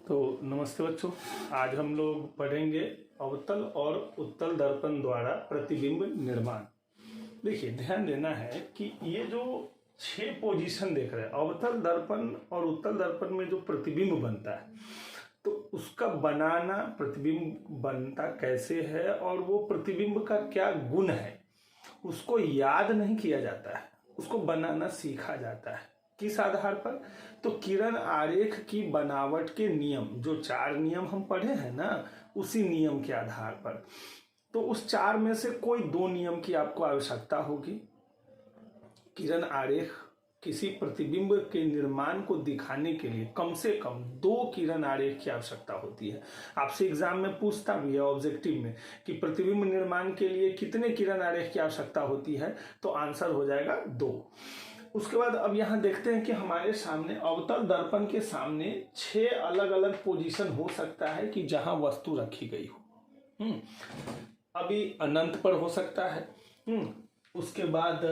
तो नमस्ते बच्चों, आज हम लोग पढ़ेंगे अवतल और उत्तल दर्पण द्वारा प्रतिबिंब निर्माण। देखिए, ध्यान देना है कि ये जो 6 पोजीशन देख रहे हैं, अवतल दर्पण और उत्तल दर्पण में जो प्रतिबिंब बनता है, तो उसका बनाना, प्रतिबिंब बनता कैसे है और वो प्रतिबिंब का क्या गुण है, उसको याद नहीं किया जाता है, उसको बनाना सीखा जाता है। किस आधार पर? तो किरण आरेख की बनावट के नियम, जो 4 नियम हम पढ़े हैं ना, उसी नियम के आधार पर। तो उस 4 में से कोई 2 नियम की आपको आवश्यकता होगी। किरण आरेख किसी प्रतिबिंब के निर्माण को दिखाने के लिए कम से कम 2 किरण आरेख की आवश्यकता होती है। आपसे एग्जाम में पूछता भी है ऑब्जेक्टिव में कि प्रतिबिंब निर्माण के लिए कितने किरण आरेख की आवश्यकता होती है, तो आंसर हो जाएगा 2। उसके बाद अब यहां देखते हैं कि हमारे सामने अवतल दर्पण के सामने 6 अलग अलग पोजीशन हो सकता है कि जहां वस्तु रखी गई हो। अभी अनंत पर हो सकता है। उसके बाद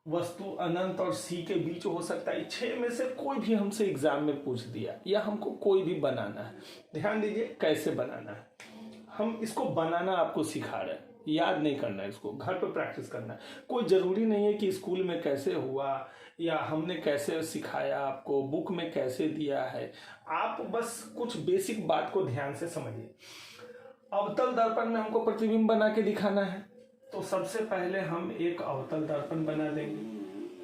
वस्तु अनंत और सी के बीच हो सकता है। 6 में से कोई भी हमसे एग्जाम में पूछ दिया या हमको कोई भी बनाना है। ध्यान दीजिए कैसे बनाना है। हम इसको बनाना आपको सिखा रहे हैं, याद नहीं करना है, इसको घर पर प्रैक्टिस करना है। कोई जरूरी नहीं है कि स्कूल में कैसे हुआ या हमने कैसे सिखाया, आपको बुक में कैसे दिया है। आप बस कुछ बेसिक बात को ध्यान से समझिए। अवतल दर्पण में हमको प्रतिबिंब बना के दिखाना है, तो सबसे पहले हम एक अवतल दर्पण बना देंगे।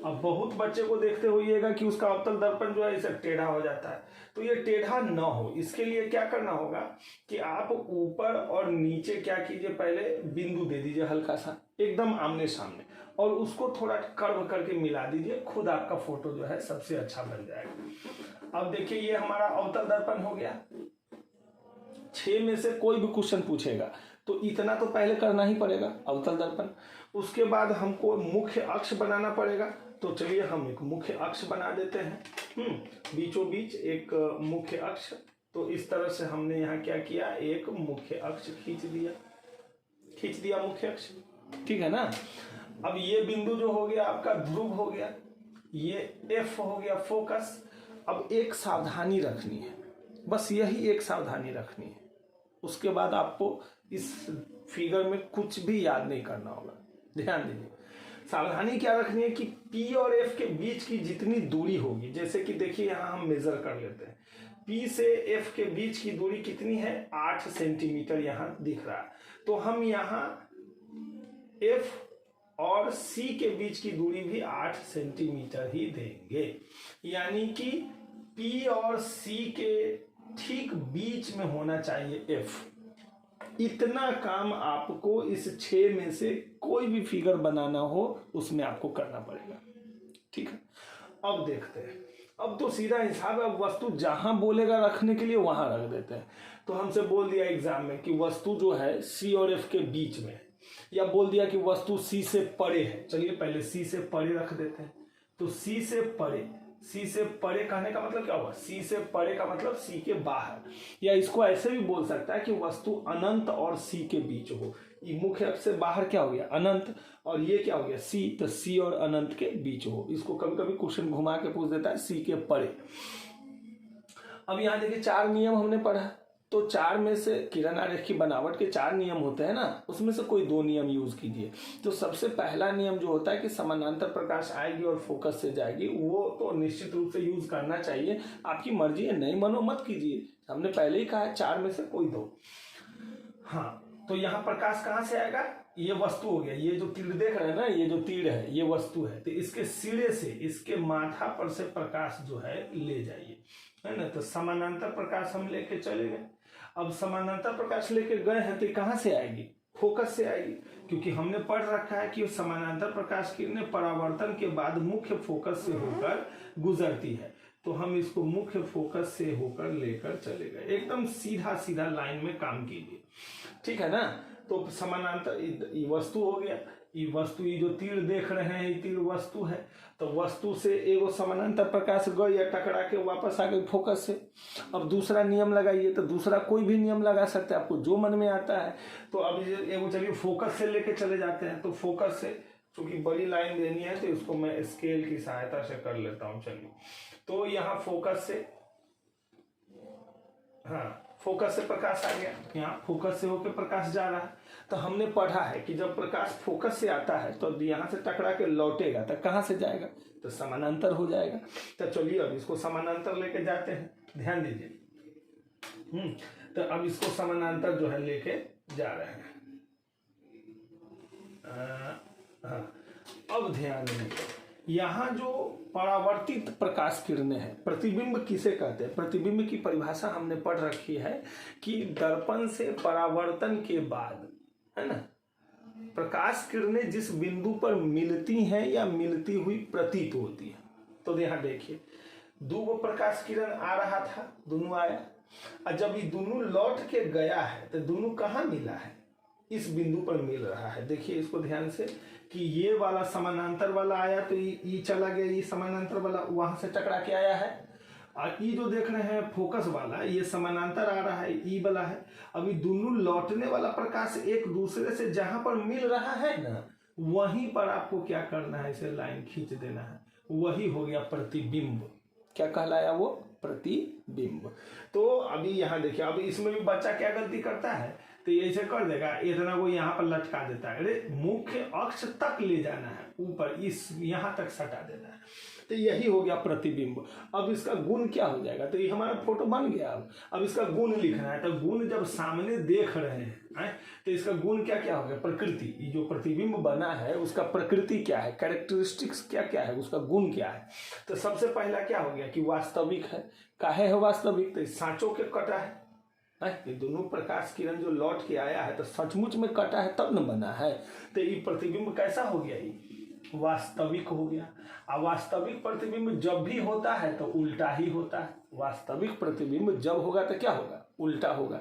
अब बहुत बच्चे को देखते होइएगा कि उसका अवतल दर्पण जो है इसे टेढ़ा हो जाता है, तो ये टेढ़ा न हो, इसके लिए क्या करना होगा कि आप ऊपर और नीचे क्या कीजिए, पहले बिंदु दे दीजिए हल्का सा, एकदम आमने सामने, और उसको थोड़ा कर्व करके मिला दीजिए। खुद आपका फोटो जो है सबसे अच्छा बन जाएगा। अब देखिए, ये हमारा अवतल दर्पण हो गया। 6 में से कोई भी क्वेश्चन पूछेगा तो इतना तो पहले करना ही पड़ेगा, अवतल दर्पण। उसके बाद हमको मुख्य अक्ष बनाना पड़ेगा, तो चलिए हम एक मुख्य अक्ष बना देते हैं। बीचों बीच एक मुख्य अक्ष। तो इस तरह से हमने यहाँ क्या किया, एक मुख्य अक्ष खींच दिया मुख्य अक्ष, ठीक है ना। अब ये बिंदु जो हो गया आपका ध्रुव हो गया, ये एफ हो गया फोकस। अब एक सावधानी रखनी है, बस यही एक सावधानी रखनी है। उसके बाद आपको इस फिगर में कुछ भी याद नहीं करना होगा। ध्यान दीजिए, सावधानी क्या रखनी है कि P और F के बीच की जितनी दूरी होगी, जैसे कि देखिए यहां हम मेजर कर लेते हैं, P से F के बीच की दूरी कितनी है, 8 सेंटीमीटर यहां दिख रहा है। तो हम यहां F और C के बीच की दूरी भी 8 सेंटीमीटर ही देंगे, यानी कि P और C के ठीक बीच में होना चाहिए F। इतना काम आपको इस 6 में से कोई भी फिगर बनाना हो उसमें आपको करना पड़ेगा, ठीक है। अब देखते हैं, अब तो सीधा हिसाब है। अब वस्तु जहां बोलेगा रखने के लिए वहां रख देते हैं। तो हमसे बोल दिया एग्जाम में कि वस्तु जो है C और F के बीच में, या बोल दिया कि वस्तु C से परे है। चलिए पहले C से परे रख देते हैं। तो C से परे कहने का मतलब क्या हुआ, C से परे का मतलब C के बाहर, या इसको ऐसे भी बोल सकता है कि वस्तु अनंत और C के बीच हो। ये मुख्य अक्ष से बाहर क्या हो गया, अनंत, और ये क्या हो गया C, तो C और अनंत के बीच हो। इसको कभी कभी क्वेश्चन घुमा के पूछ देता है, C के परे। अब यहाँ देखिए 4 नियम हमने पढ़ा, तो 4 में से किरण आरेख की बनावट के 4 नियम होते हैं ना, उसमें से कोई 2 नियम यूज कीजिए। तो सबसे पहला नियम जो होता है कि समानांतर प्रकाश आएगी और फोकस से जाएगी, वो तो निश्चित रूप से यूज करना चाहिए। आपकी मर्जी है, नहीं मनो मत कीजिए, हमने पहले ही कहा है 4 में से कोई 2। हाँ, तो यहाँ प्रकाश कहाँ से आएगा, ये वस्तु हो गया। ये जो तीर देख रहे हैं ना, ये जो तीर है ये वस्तु है, तो इसके सिरे से, इसके माथा पर से प्रकाश जो है ले जाइए, है ना। तो समानांतर प्रकाश हम लेके चले गए। अब समानांतर प्रकाश लेके गए हैं तो कहां से आएगी, फोकस से आएगी, क्योंकि हमने पढ़ रखा है कि समानांतर प्रकाश किरणें परावर्तन के बाद मुख्य फोकस से होकर गुजरती है। तो हम इसको मुख्य फोकस से होकर लेकर चले गए, एकदम सीधा सीधा लाइन में काम कीजिए, ठीक है ना। तो समानांतर वस्तु हो गया, ये वस्तु, ये जो तीर देख रहे हैं ये तीर वस्तु है। तो वस्तु से एगो समानांतर प्रकाश गई या टकरा के वापस आ गई फोकस से। अब दूसरा नियम लगाइए, तो दूसरा कोई भी नियम लगा सकते हैं, आपको जो मन में आता है। तो अब एगो चलिए फोकस से लेके चले जाते हैं। तो फोकस से, चूंकि बड़ी लाइन देनी है तो इसको मैं स्केल की सहायता से कर लेता हूं। चलिए, तो यहाँ फोकस से हाँ, फोकस से प्रकाश आ गया, यहाँ फोकस से होकर प्रकाश जा रहा है। तो हमने पढ़ा है कि जब प्रकाश फोकस से आता है तो यहाँ से टकरा के लौटेगा तो कहाँ से जाएगा, तो समानांतर हो जाएगा। तो चलिए अब इसको समानांतर लेके जाते हैं, ध्यान दीजिए। तो अब इसको समानांतर जो है लेके जा रहे हैं। हाँ, अब ध्यान दीजिए, यहाँ जो परावर्तित प्रकाश किरणें हैं, प्रतिबिंब किसे कहते हैं? प्रतिबिंब की परिभाषा हमने पढ़ रखी है कि दर्पण से परावर्तन के बाद, है ना, प्रकाश किरणें जिस बिंदु पर मिलती हैं या मिलती हुई प्रतीत होती है। तो यहाँ देखिए, दो प्रकाश किरण आ रहा था, दोनों आया, और जब ये दोनों लौट के गया है तो दोनों कहाँ मिला है? इस बिंदु पर मिल रहा है। देखिए इसको ध्यान से कि ये वाला समानांतर वाला आया तो ये चला गया, ये समानांतर वाला वहां से टकरा के आया है, और ये जो देख रहे हैं फोकस वाला, ये समानांतर आ रहा है, ई वाला है। अभी दोनों लौटने वाला प्रकाश एक दूसरे से जहां पर मिल रहा है ना, वहीं पर आपको क्या करना है, इसे लाइन खींच देना है, वही हो गया प्रतिबिंब। क्या कहलाया वो? प्रतिबिंब। तो अभी यहाँ देखिए, अब इसमें भी बच्चा क्या गलती करता है, तो ये ऐसे कर देगा, इतना वो यहाँ पर लटका देता है। अरे मुख्य अक्ष तक ले जाना है, ऊपर इस यहाँ तक सटा देना है, तो यही हो गया प्रतिबिंब। अब इसका गुण क्या हो जाएगा? तो ये हमारा फोटो बन गया। अब इसका गुण लिखना है, तो गुण जब सामने देख रहे हैं तो इसका गुण क्या क्या हो गया? प्रकृति। ये जो प्रतिबिंब बना है उसका प्रकृति क्या है, कैरेक्टरिस्टिक्स क्या क्या है, उसका गुण क्या है? तो सबसे पहला क्या हो गया कि वास्तविक है। काहे है वास्तविक? तो सांचों के कटा है। ये दोनों प्रकाश किरण जो लौट के आया है तो सचमुच में कटा है तब न बना है। तो ये प्रतिबिंब कैसा हो गया? ये वास्तविक हो गया। अवास्तविक प्रतिबिंब जब भी होता है तो उल्टा ही होता है। वास्तविक प्रतिबिंब जब होगा तो क्या होगा? उल्टा होगा।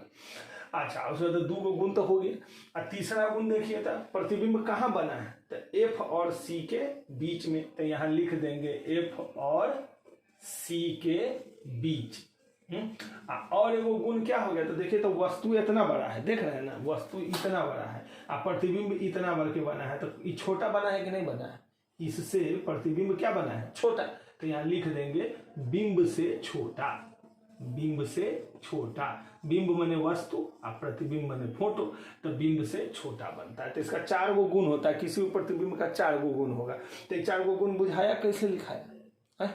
अच्छा, उसमें तो दो गुण तो हो गए। और तीसरा गुण देखिए, तो प्रतिबिंब कहाँ बना है? तो एफ और सी के बीच में। तो यहाँ लिख देंगे एफ और सी के बीच। और वो गुण क्या हो गया? तो देखिए, तो वस्तु इतना बड़ा है, देख रहे हैं ना, वस्तु इतना बड़ा है और प्रतिबिंब इतना बड़ के बना है, तो ये छोटा बना है कि नहीं बना है? इससे प्रतिबिंब क्या बना है? छोटा। तो यहाँ लिख देंगे बिंब से छोटा। बिंब से छोटा। बिंब माने वस्तु और प्रतिबिंब माने फोटो, तो बिंब से छोटा बनता है। तो इसका 4 गो गुण होता है, किसी भी प्रतिबिंब का 4 गो गुण होगा। तो 4 गो गुण बुझाया, कैसे लिखाया है?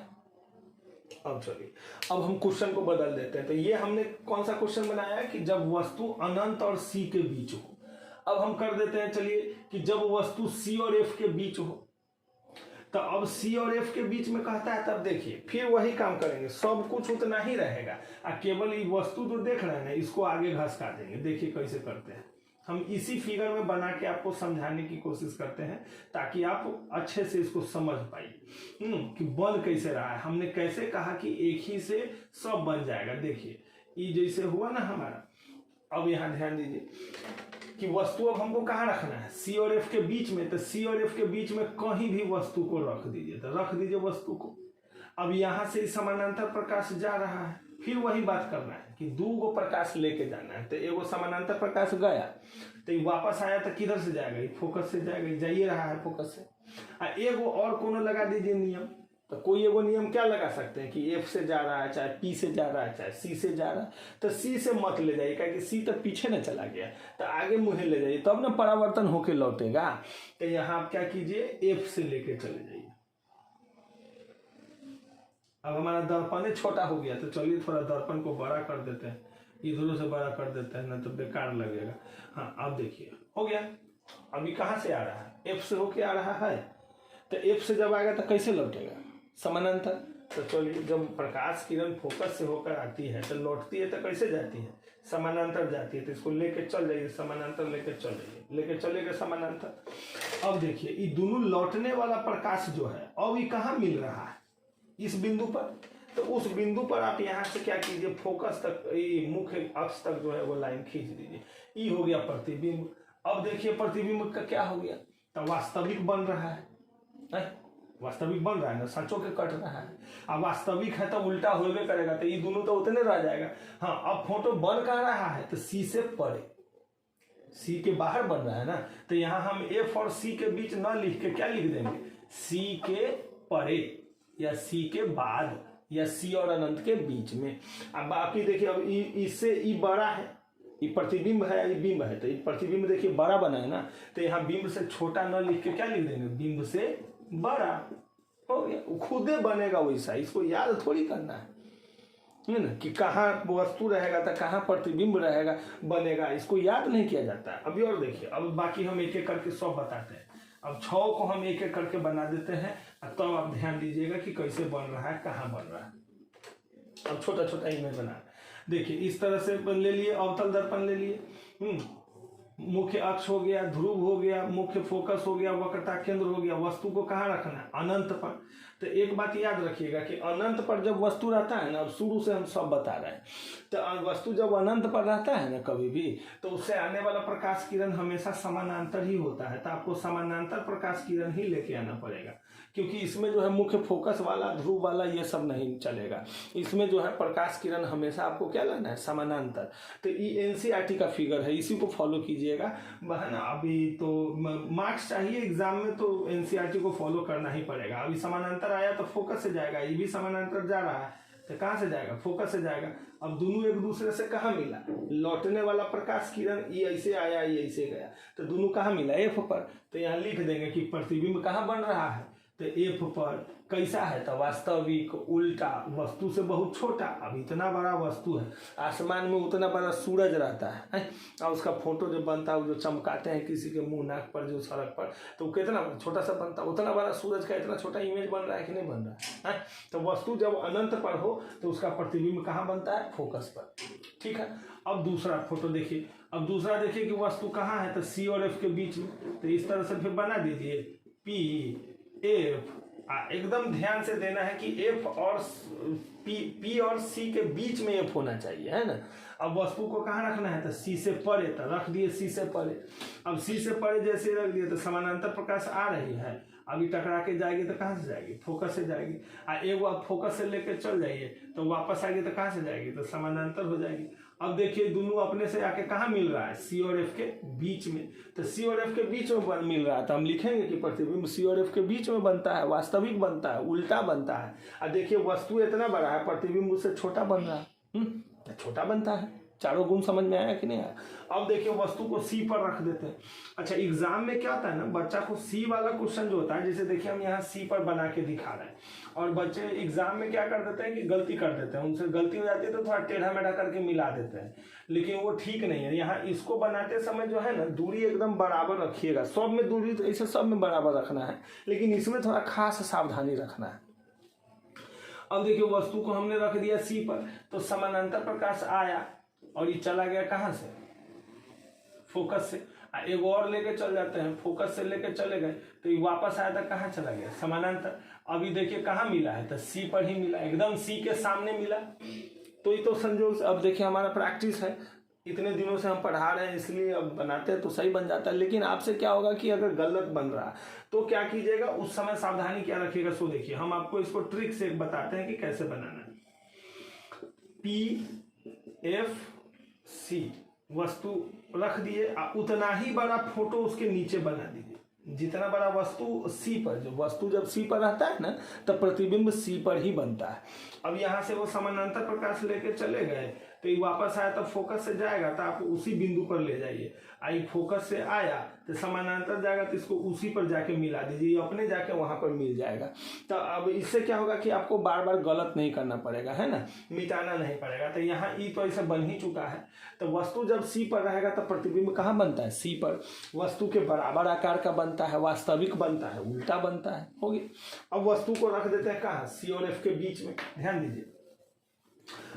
अब चलिए, अब हम क्वेश्चन को बदल देते हैं। तो ये हमने कौन सा क्वेश्चन बनाया है कि जब वस्तु अनंत और सी के बीच हो। अब हम कर देते हैं, चलिए, कि जब वस्तु सी और एफ के बीच हो। तो अब सी और एफ के बीच में कहता है, तब देखिए फिर वही काम करेंगे, सब कुछ उतना ही रहेगा और केवल ये वस्तु जो देख रहे हैं ना, इसको आगे घसका देंगे। देखिए कैसे करते हैं, हम इसी फिगर में बना के आपको समझाने की कोशिश करते हैं ताकि आप अच्छे से इसको समझ पाइए कि बन कैसे रहा है। हमने कैसे कहा कि एक ही से सब बन जाएगा। देखिए ये जैसे हुआ ना हमारा। अब यहाँ ध्यान दीजिए कि वस्तु अब हमको कहाँ रखना है? सी और एफ के बीच में। तो सी और एफ के बीच में कहीं भी वस्तु को रख दीजिए, तो रख दीजिए वस्तु को। अब यहाँ से समानांतर प्रकाश जा रहा है, फिर वही बात करना है कि 2 गो प्रकाश लेके जाना है। तो एगो समानांतर प्रकाश गया तो ये वापस आया तो किधर से जाएगा? ये फोकस से जाएगा, जाइए रहा है फोकस से। एगो और कोनो लगा दीजिए नियम। तो कोई एगो नियम क्या लगा सकते हैं कि एफ से जा रहा है, चाहे पी से जा रहा है, चाहे सी से जा रहा है, तो सी से मत ले जाइए, क्योंकि सी तो पीछे न चला गया, तो आगे मुँह ले जाइए, तब ना परावर्तन होके लौटेगा। तो यहाँ आप क्या कीजिए, एफ से लेके चले जाइए। अब हमारा दर्पण छोटा हो गया, तो चलिए थोड़ा दर्पण को बड़ा कर देते हैं, इधरों से बड़ा कर देते हैं, ना तो बेकार लगेगा। हाँ, अब देखिए हो गया। अभी कहाँ से आ रहा है? एफ से होके आ रहा है। तो एफ से जब आएगा तो कैसे लौटेगा? समानांतर। तो चलिए, जब प्रकाश किरण फोकस से होकर आती है तो लौटती है तो कैसे जाती है? समानांतर जाती है। तो इसको लेके चल जाइए, समानांतर लेके चल जाइए, लेके चलेगा समानांतर। अब देखिए, ये दोनों लौटने वाला प्रकाश जो है अब ये कहाँ मिल रहा है? इस बिंदु पर। तो उस बिंदु पर आप यहाँ से क्या कीजिए, फोकस तक, ये मुख्य अक्ष तक जो है वो लाइन खींच दीजिए। ये हो गया प्रतिबिंब। अब देखिए प्रतिबिंब का क्या हो गया? तो वास्तविक बन रहा है, वास्तविक बन रहा है ना, सचों के कट रहा है। अब वास्तविक है तो उल्टा होवे करेगा, तो ये दोनों तो उतने रह जाएगा। हाँ, अब फोटो बन कर रहा है तो सी से परे, सी के बाहर बन रहा है ना, तो यहाँ हम एफ और सी के बीच न लिख के क्या लिख देंगे? सी के परे या सी के बाद। या सी और अनंत के बीच में। अब बाकी देखिए, अब इससे ई बड़ा है, ये प्रतिबिंब है, ये बिंब है, तो ये प्रतिबिंब देखिए बड़ा बना है ना, तो यहाँ बिंब से छोटा न लिख के क्या लिख देंगे, बिंब से बड़ा। हो गया, खुदे बनेगा वैसा, इसको याद थोड़ी करना है ना, कि कहाँ वस्तु रहेगा तो कहाँ प्रतिबिंब रहेगा बनेगा, इसको याद नहीं किया जाता है। अभी और देखिए, अब बाकी हम एक एक करके सब बताते हैं। अब 6 को हम एक एक करके बना देते हैं, तो आप ध्यान दीजिएगा कि कैसे बन रहा है, कहाँ बन रहा है। अब छोटा छोटा इमेज बना, देखिए इस तरह से ले लिए, अवतल दर्पण ले लिए, मुख्य अक्ष हो गया, ध्रुव हो गया, मुख्य फोकस हो गया, वक्रता केंद्र हो गया। वस्तु को कहाँ रखना है, अनंत पर। तो एक बात याद रखिएगा कि अनंत पर जब वस्तु रहता है ना, अब शुरू से हम सब बता रहे हैं, तो वस्तु जब अनंत पर रहता है ना कभी भी, तो उससे आने वाला प्रकाश किरण हमेशा समानांतर ही होता है। तो आपको समानांतर प्रकाश किरण ही लेके आना पड़ेगा, क्योंकि इसमें जो है मुख्य फोकस वाला, ध्रुव वाला, ये सब नहीं चलेगा। इसमें जो है प्रकाश किरण हमेशा आपको क्या लाना है, समानांतर। तो ये NCERT का फिगर है, इसी को फॉलो कीजिएगा, है ना। अभी तो मार्क्स चाहिए एग्जाम में, तो NCERT को फॉलो करना ही पड़ेगा। अभी समानांतर आया तो फोकस से जाएगा, ये भी समानांतर जा रहा है, तो कहाँ से जाएगा, फोकस से जाएगा। अब दोनों एक दूसरे से कहाँ मिला, लौटने वाला प्रकाश किरण ये ऐसे आया, ये ऐसे गया, तो दोनों कहाँ मिला, F पर। तो यहाँ लिख देंगे कि प्रतिबिंब कहाँ बन रहा है, तो F पर। कैसा है, तो वास्तविक, उल्टा, वस्तु से बहुत छोटा। अब इतना बड़ा वस्तु है, आसमान में उतना बड़ा सूरज रहता है, और उसका फोटो जो बनता है, जो चमकाते हैं किसी के मुंह नाक पर, जो सड़क पर, तो कितना छोटा सा बनता है। उतना बड़ा सूरज का इतना छोटा इमेज बन रहा है कि नहीं बन रहा है। तो वस्तु जब अनंत पर हो तो उसका प्रतिबिंब कहाँ बनता है, फोकस पर। ठीक है। अब दूसरा फोटो देखिए, अब दूसरा देखिए कि वस्तु कहाँ है, तो C और F के बीच में। तो इस तरह से फिर बना दीजिए, P F। एकदम ध्यान से देना है कि F और P और C के बीच में F होना चाहिए, है ना। अब वस्तु को कहाँ रखना है, तो C से परे, तो रख दिए C से परे। अब C से परे जैसे रख दिए तो समानांतर प्रकाश आ रही है, अभी टकरा के जाएगी तो कहाँ से जाएगी, फोकस से जाएगी। एक बार फोकस से लेकर चल जाइए तो वापस आएगी तो कहाँ से जाएगी, तो समानांतर हो जाएगी। अब देखिए दोनों अपने से आके कहाँ मिल रहा है, C और F के बीच में। तो C और F के बीच में मिल रहा है, तो हम लिखेंगे कि प्रतिबिंब C और F के बीच में बनता है, वास्तविक बनता है, उल्टा बनता है। अब देखिए वस्तु इतना बड़ा है, प्रतिबिंब उससे छोटा बन रहा है, छोटा बनता है। चारों गुण समझ में आया कि नहीं आया। अब देखिए वस्तु को C पर रख देते हैं। अच्छा, एग्जाम में क्या होता है ना, बच्चा को C वाला क्वेश्चन जो होता है, जैसे देखिए हम यहाँ C पर बना के दिखा रहे हैं, और बच्चे एग्जाम में क्या कर देते हैं कि गलती कर देते हैं, उनसे गलती हो जाती है तो थोड़ा टेढ़ा मेढ़ा करके मिला देते हैं, लेकिन वो ठीक नहीं है। यहाँ इसको बनाते समय जो है ना, दूरी एकदम बराबर रखिएगा। सब में दूरी तो ऐसे सब में बराबर रखना है, लेकिन इसमें थोड़ा खास सावधानी रखना है। अब देखिए वस्तु को हमने रख दिया C पर, तो समानांतर प्रकाश आया और ये चला गया कहाँ से, फोकस से। एक और लेके चल जाते हैं, फोकस से लेके चले गए तो ये वापस आया था, कहाँ चला गया, समानांतर। अभी देखिए कहाँ मिला है, तो C पर ही मिला, एकदम C के सामने मिला। तो ये तो संयोग। अब देखिए हमारा प्रैक्टिस है, इतने दिनों से हम पढ़ा रहे हैं, इसलिए अब बनाते हैं तो सही बन जाता है। लेकिन आपसे क्या होगा कि अगर गलत बन रहा तो क्या कीजिएगा, उस समय सावधानी क्या रखिएगा। सो देखिए हम आपको इसको ट्रिक से बताते हैं कि कैसे बनाना है। PFC वस्तु रख दिए, उतना ही बड़ा फोटो उसके नीचे बना दीजिए, जितना बड़ा वस्तु C पर। जो वस्तु जब C पर रहता है ना, तब प्रतिबिंब C पर ही बनता है। अब यहाँ से वो समानांतर प्रकाश लेके चले गए, तो ये वापस आया तो फोकस से जाएगा, तो आप उसी बिंदु पर ले जाइए। आई फोकस से आया तो समानांतर जाएगा, तो इसको उसी पर जाके मिला दीजिए, अपने जाके वहां पर मिल जाएगा। तो अब इससे क्या होगा कि आपको बार बार गलत नहीं करना पड़ेगा, है ना, मिटाना नहीं पड़ेगा। तो यहाँ ई तो ऐसे बन ही चुका है। तो वस्तु जब C पर रहेगा तो प्रतिबिंब कहाँ बनता है, C पर। वस्तु के बराबर आकार का बनता है, वास्तविक बनता है, उल्टा बनता है। हो गया। अब वस्तु को रख देते हैं कहाँ, C और F के बीच में। ध्यान दीजिए।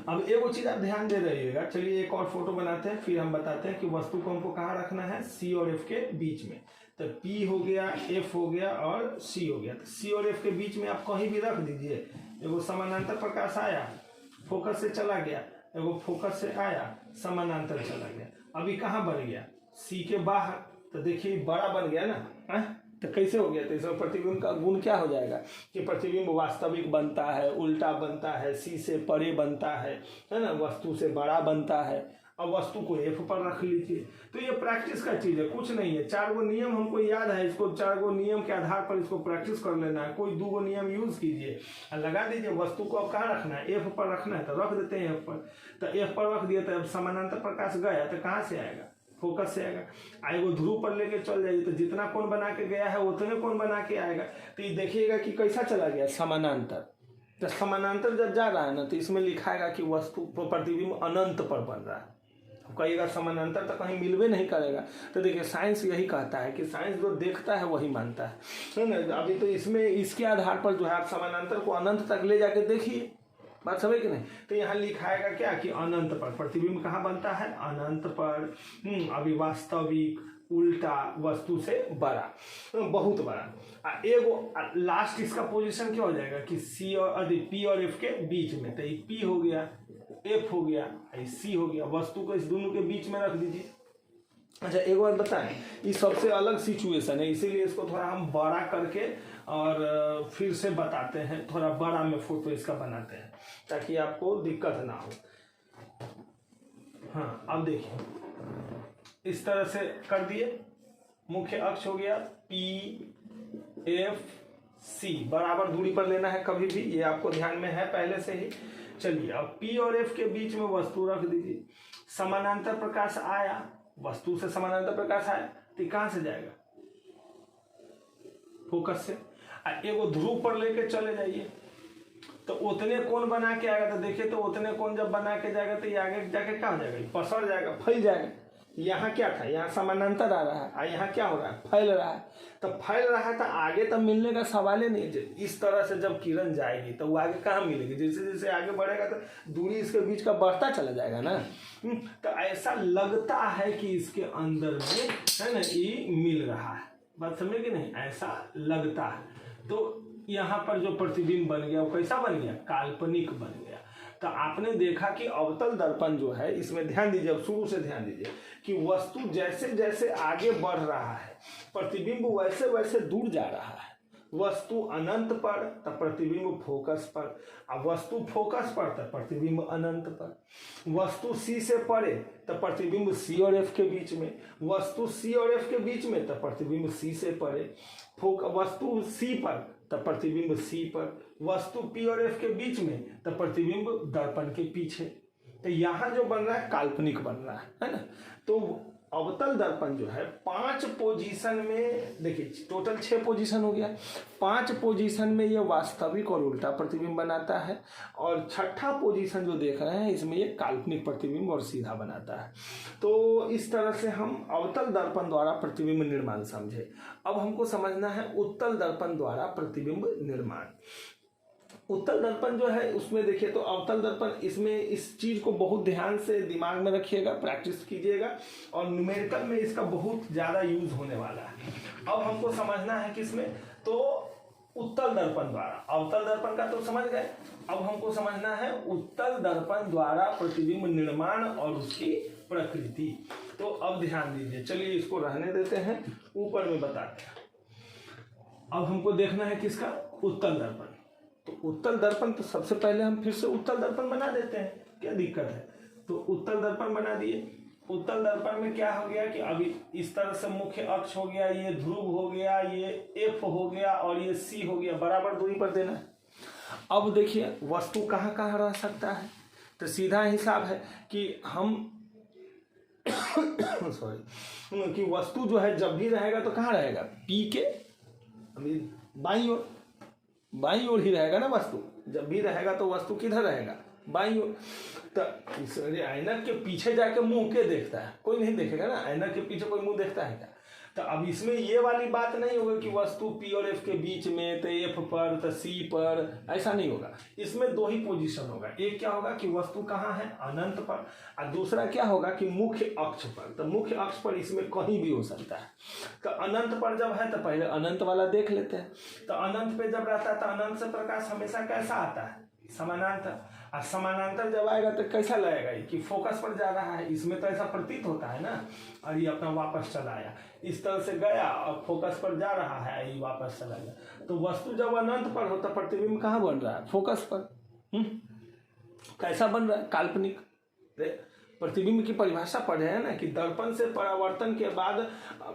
अब एक चीज आप ध्यान दे रहिएगा। चलिए एक और फोटो बनाते हैं, फिर हम बताते हैं कि वस्तु को हमको कहाँ रखना है, C और F के बीच में। तो P हो गया, F हो गया और C हो गया। तो C और F के बीच में आप कहीं भी रख दीजिए। एगो समानांतर प्रकाश आया, फोकस से चला गया, एगो फोकस से आया, समानांतर चला गया। अभी कहाँ बन गया, C के बाहर। तो देखिए बड़ा बन गया ना, तो कैसे हो गया, तो इसमें प्रतिबिंब का गुण क्या हो जाएगा कि प्रतिबिंब वास्तविक बनता है, उल्टा बनता है, C से परे बनता है ना, वस्तु से बड़ा बनता है। अब वस्तु को F पर रख लीजिए। तो ये प्रैक्टिस का चीज है, कुछ नहीं है। 4 गो नियम हमको याद है, इसको 4 गो नियम के आधार पर इसको प्रैक्टिस कर लेना है। कोई 2 गो नियम यूज कीजिए और लगा दीजिए। वस्तु को अब कहाँ रखना है, F पर रखना है, तो रख देते हैं F पर। तो F पर रख दिया, तो अब समानांतर प्रकाश गया तो कहाँ से आएगा, फोकस से आएगा। वो ध्रुव पर लेके चल जाइए, तो जितना कोण बना के गया है उतने कोण बना के आएगा। तो ये देखिएगा कि कैसा चला गया, समानांतर। तो समानांतर जब जा रहा है ना, तो इसमें लिखाएगा कि वस्तु प्रतिबिंब अनंत पर बन रहा है। कहिएगा समानांतर तो कहीं मिलवे नहीं करेगा। तो देखिए साइंस यही कहता है कि साइंस जो देखता है वही मानता है ना। अभी तो इसमें इसके आधार पर जो है आप समानांतर को अनंत तक ले जाके देखिए, बात समझ कि नहीं। तो यहाँ लिखाएगा क्या कि अनंत पर प्रतिबिंब कहाँ बनता है, अनंत पर। अभी वास्तविक उल्टा वस्तु से बड़ा, बहुत बड़ा। एगो लास्ट इसका पोजीशन क्या हो जाएगा कि सी और पी और एफ के बीच में। तो ये पी हो गया, एफ हो गया, सी हो गया। वस्तु को इस दोनों के बीच में रख दीजिए। अच्छा एक बात बताएं, ये सबसे अलग सिचुएशन है, इसीलिए इसको थोड़ा हम बड़ा करके और फिर से बताते हैं। थोड़ा बड़ा में फोटो इसका बनाते हैं ताकि आपको दिक्कत ना हो। हाँ अब देखिए इस तरह से कर दिए। मुख्य अक्ष हो गया पी एफ सी, बराबर दूरी पर लेना है कभी भी, ये आपको ध्यान में है पहले से ही। चलिए अब पी और एफ के बीच में वस्तु रख दीजिए। समानांतर प्रकाश आया, वस्तु से समानांतर प्रकाश आया तो कहां से जाएगा, फोकस से। एगो ध्रुव पर लेके चले जाइए तो उतने कोण बना के आएगा। तो देखिए तो उतने कोण जब बना के जाएगा तो ये आगे जाके क्या हो जाएगा, पसर जाएगा, फैल जाएगा। यहाँ क्या था, यहाँ समानांतर आ रहा है और यहाँ क्या हो रहा है, फैल रहा है। तो फैल रहा है तो आगे तो मिलने का सवाल ही नहीं। इस तरह से जब किरण जाएगी तो वो आगे कहाँ मिलेगी, जैसे जैसे आगे बढ़ेगा तो दूरी इसके बीच का बढ़ता चला जाएगा ना। तो ऐसा लगता है कि इसके अंदर में है ना ये मिल रहा है, बात समझे कि नहीं, ऐसा लगता है। तो यहाँ पर जो प्रतिबिंब बन गया वो कैसा बन गया, काल्पनिक बन गया। तो आपने देखा कि अवतल दर्पण जो है, इसमें ध्यान दीजिए, अब शुरू से ध्यान दीजिए कि वस्तु जैसे जैसे आगे बढ़ रहा है प्रतिबिंब वैसे वैसे दूर जा रहा है। वस्तु अनंत पर तो प्रतिबिंब फोकस पर, अब वस्तु फोकस पर तो प्रतिबिंब अनंत पर। वस्तु सी से परे तो प्रतिबिंब सी और एफ के बीच में, वस्तु सी और एफ के बीच में तो प्रतिबिंब सी से परे। वस्तु सी पर तो प्रतिबिंब सी पर, वस्तु पी और एफ के बीच में तो प्रतिबिंब दर्पण के पीछे। तो यहाँ जो बन रहा है काल्पनिक बन रहा है ना। तो अवतल दर्पण जो है 5 पोजीशन में, देखिए टोटल 6 पोजीशन हो गया। 5 पोजीशन में ये वास्तविक और उल्टा प्रतिबिंब बनाता है और छठा पोजीशन जो देख रहे हैं इसमें ये काल्पनिक प्रतिबिंब और सीधा बनाता है। तो इस तरह से हम अवतल दर्पण द्वारा प्रतिबिंब निर्माण समझे। अब हमको समझना है उत्तल दर्पण द्वारा प्रतिबिंब निर्माण। उत्तल दर्पण जो है उसमें देखिए तो अवतल दर्पण, इसमें इस चीज को बहुत ध्यान से दिमाग में रखिएगा, प्रैक्टिस कीजिएगा और न्यूमेरिकल में इसका बहुत ज्यादा यूज होने वाला है। अब हमको समझना है किसमें, तो उत्तल दर्पण द्वारा। अवतल दर्पण का तो समझ गए, अब हमको समझना है उत्तल दर्पण द्वारा प्रतिबिंब निर्माण और उसकी प्रकृति। तो अब ध्यान दीजिए, चलिए इसको रहने देते हैं, ऊपर में बताते हैं। अब हमको देखना है किसका, उत्तल दर्पण। तो उत्तल दर्पण तो सबसे पहले हम फिर से उत्तल दर्पण बना देते हैं, क्या दिक्कत है। तो उत्तल दर्पण बना दिए। उत्तल दर्पण में क्या हो गया कि अभी इस तरह से मुख्य अक्ष हो गया, ये ध्रुव हो गया, ये एफ हो गया और ये सी हो गया, बराबर दूरी पर देना है। अब देखिए वस्तु कहाँ कहाँ रह सकता है, तो सीधा हिसाब है कि हम सॉरी कि वस्तु जो है जब भी रहेगा तो कहाँ रहेगा, पी के अभी बाईं ओर ही रहेगा ना। वस्तु जब भी रहेगा तो वस्तु किधर रहेगा, बाईं ओर। तो ऐनक के पीछे जाके मुंह के देखता है, कोई नहीं देखेगा ना, ऐनक के पीछे कोई मुंह देखता है क्या। तो अब इसमें ये वाली बात नहीं होगा कि वस्तु पी और एफ के बीच में, तो एफ पर तो सी पर, ऐसा नहीं होगा। इसमें 2 ही पोजीशन होगा। एक क्या होगा कि वस्तु कहाँ है, अनंत पर, और दूसरा क्या होगा कि मुख्य अक्ष पर। तो मुख्य अक्ष पर इसमें कहीं भी हो सकता है। तो अनंत पर जब है तो पहले अनंत वाला देख लेते हैं। तो अनंत पे जब रहता है तो अनंत से प्रकाश हमेशा कैसा आता है, समानांतर। और समानांतर जब आएगा तो कैसा लगेगा कि फोकस पर जा रहा है, इसमें तो ऐसा प्रतीत होता है ना। और ये अपना वापस चला आया, इस तरह से गया और फोकस पर जा रहा है, ये वापस चला गया। तो वस्तु जब अनंत पर होता, प्रतिबिंब कहाँ बन रहा है, फोकस पर। कैसा बन रहा है, काल्पनिक। प्रतिबिंब की परिभाषा पढ़े हैं ना कि दर्पण से परावर्तन के बाद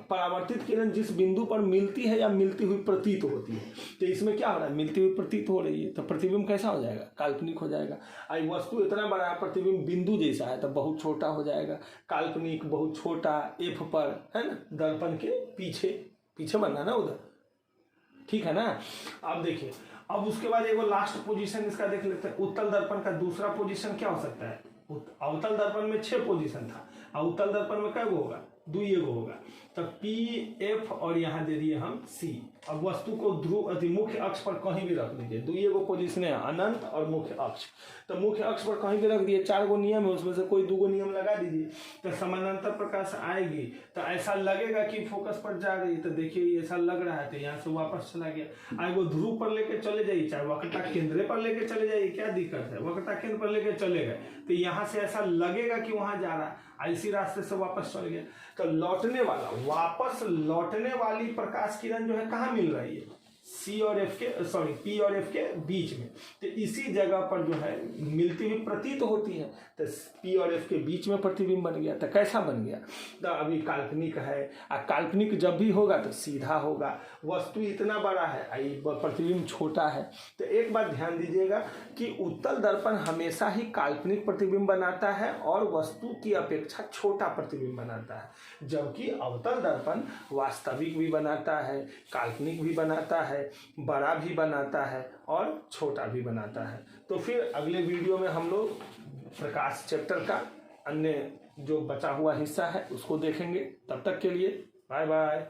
परावर्तित किरण जिस बिंदु पर मिलती है या मिलती हुई प्रतीत होती है, तो इसमें क्या हो रहा है, मिलती हुई प्रतीत हो रही है, तो प्रतिबिंब कैसा हो जाएगा, काल्पनिक हो जाएगा। आई वस्तु इतना बड़ा है, प्रतिबिंब बिंदु जैसा है, तो बहुत छोटा हो जाएगा, काल्पनिक बहुत छोटा, एफ पर है ना, दर्पण के पीछे पीछे बनना ना उधर, ठीक है ना। अब देखिए, अब उसके बाद एक लास्ट पोजीशन इसका देख लेते हैं। उत्तल दर्पण का दूसरा पोजीशन क्या हो सकता है, अवतल दर्पण में 6 पोजीशन था, अवतल दर्पण में क्या होगा, 2 होगा, तो पी एफ और यहाँ दे दिए हम सी। अब वस्तु को ध्रुव मुख्य अक्ष पर कहीं भी रख दीजिए, 2 पोजीशन है, अनंत और मुख्य अक्ष, तो मुख्य अक्ष पर कहीं भी रख दिए, 4 नियम है, उसमें से कोई 2 नियम लगा दीजिए, तो समानांतर प्रकाश आएगी, तो ऐसा लगेगा कि फोकस पर जा रही है, तो देखिए ऐसा लग रहा है, तो यहाँ से वापस चला गया। आई वो ध्रुव पर लेके चले जाइए, चाहे वक्रता केंद्र पर लेके चले जाइए, क्या दिक्कत है, वक्रता केंद्र पर लेके चले गए, तो यहाँ से ऐसा लगेगा कि वहां जा रहा है, इसी रास्ते से वापस चल गया, तो लौटने वाला, वापस लौटने वाली प्रकाश किरण जो है कहाँ मिल रही है, सी और एफ के, सॉरी पी और एफ के बीच में, तो इसी जगह पर जो है मिलती हुई प्रतीत होती है, तो पी और एफ के बीच में प्रतिबिंब बन गया। तो कैसा बन गया, तो अभी काल्पनिक है, काल्पनिक जब भी होगा तो सीधा होगा, वस्तु इतना बड़ा है, प्रतिबिंब छोटा है। तो एक बात ध्यान दीजिएगा कि उत्तल दर्पण हमेशा ही काल्पनिक प्रतिबिंब बनाता है और वस्तु की अपेक्षा छोटा प्रतिबिंब बनाता है, जबकि अवतल दर्पण वास्तविक भी बनाता है, काल्पनिक भी बनाता है, बड़ा भी बनाता है और छोटा भी बनाता है। तो फिर अगले वीडियो में हम लोग प्रकाश चैप्टर का अन्य जो बचा हुआ हिस्सा है उसको देखेंगे। तब तक के लिए बाय बाय।